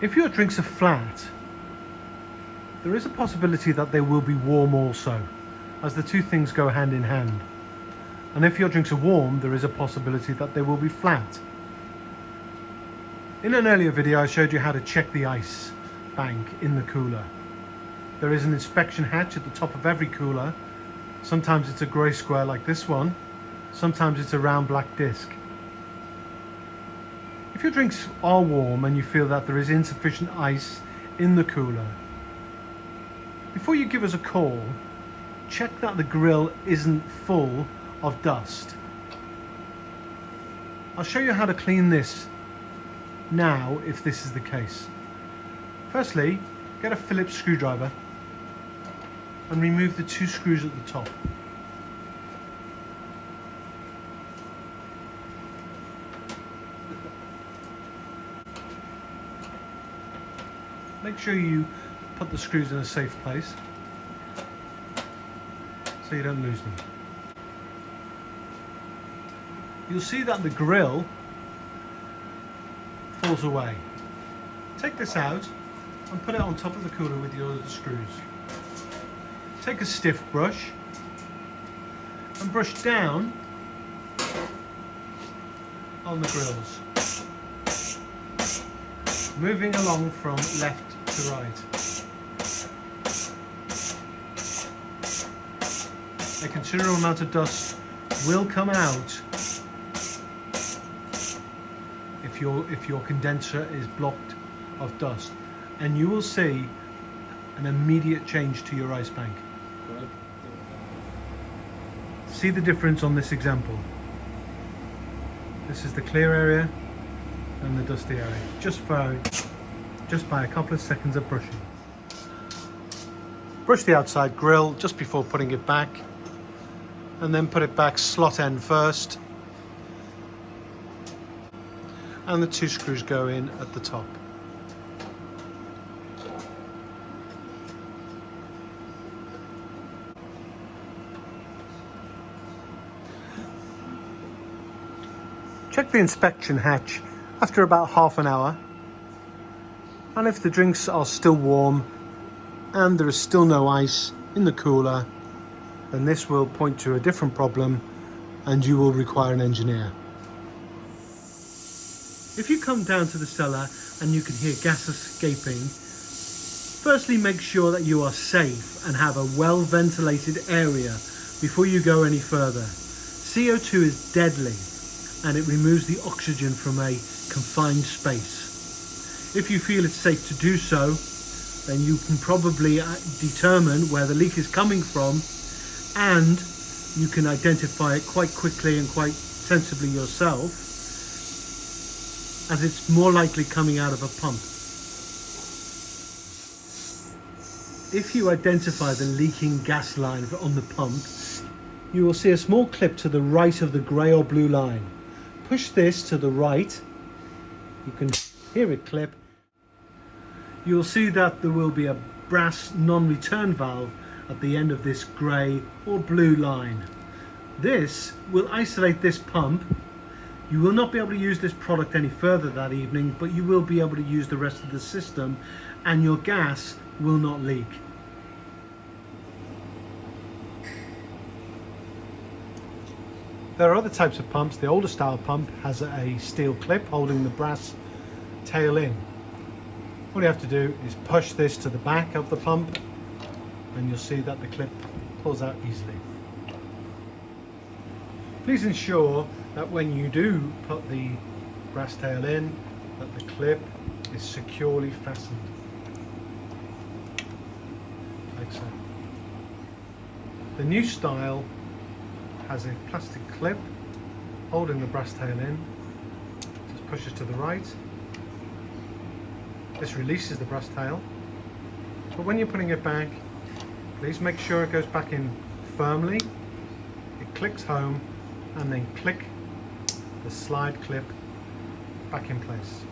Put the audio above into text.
If your drinks are flat, there is a possibility that they will be warm also, as the two things go hand in hand. And if your drinks are warm, there is a possibility that they will be flat. In an earlier video, I showed you how to check the ice bank in the cooler. There is an inspection hatch at the top of every cooler. Sometimes it's a grey square like this one. Sometimes it's a round black disc. If your drinks are warm and you feel that there is insufficient ice in the cooler, before you give us a call, check that the grill isn't full of dust. I'll show you how to clean this now if this is the case. Firstly, get a Phillips screwdriver and remove the two screws at the top. Make sure you put the screws in a safe place so you don't lose them. You'll see that the grill falls away. Take this out and put it on top of the cooler with your other screws. Take a stiff brush and brush down on the grills, moving along from left to right. A considerable amount of dust will come out if your condenser is blocked of dust, and you will see an immediate change to your ice bank. See the difference on this example. This is the clear area and the dusty area, just by a couple of seconds of brushing. Brush the outside grill just before putting it back, and then put it back slot end first, and the two screws go in at the top. Check the inspection hatch after about half an hour, and if the drinks are still warm and there is still no ice in the cooler, then this will point to a different problem and you will require an engineer. If you come down to the cellar and you can hear gas escaping, firstly make sure that you are safe and have a well ventilated area before you go any further. CO2 is deadly and it removes the oxygen from a confined space. If you feel it's safe to do so, then you can probably determine where the leak is coming from, and you can identify it quite quickly and quite sensibly yourself, as it's more likely coming out of a pump. If you identify the leaking gas line on the pump, you will see a small clip to the right of the grey or blue line. Push this to the right, you can hear it clip. You will see that there will be a brass non-return valve at the end of this grey or blue line. This will isolate this pump. You will not be able to use this product any further that evening, but you will be able to use the rest of the system and your gas will not leak. There are other types of pumps. The older style pump has a steel clip holding the brass tail in. All you have to do is push this to the back of the pump and you'll see that the clip pulls out easily. Please ensure that when you do put the brass tail in, that the clip is securely fastened, like so. The new style has a plastic clip holding the brass tail in. Just pushes to the right. This releases the brass tail, but when you're putting it back, please make sure it goes back in firmly. It clicks home and then click the slide clip back in place.